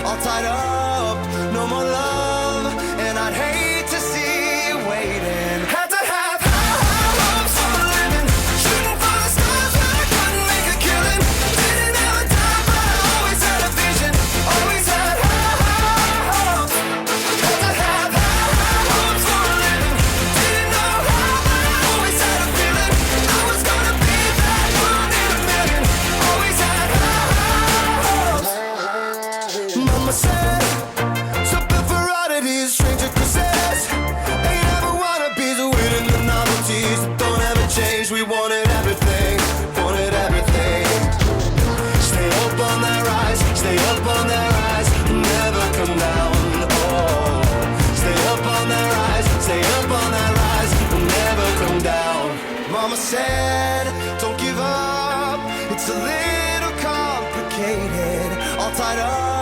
all tied up, no more love, and I'd hate to see you waiting. Had to have high hopes for a living, shooting for the stars when I couldn't make a killing. Didn't ever die, but I always had a vision, always had high hopes. Had to have high hopes for a living, didn't know how, but I always had a feeling I was gonna be that one in a million. Always had high hopes. Mama said, something for oddities, stranger kisses. Ain't ever wannabes, winning the novelties that don't ever change. We wanted everything, wanted everything. Stay up on that rise, stay up on that rise, never come down. Oh, stay up on that rise, stay up on that rise, never come down. Mama said, don't give up, it's a little complicated, all tied up,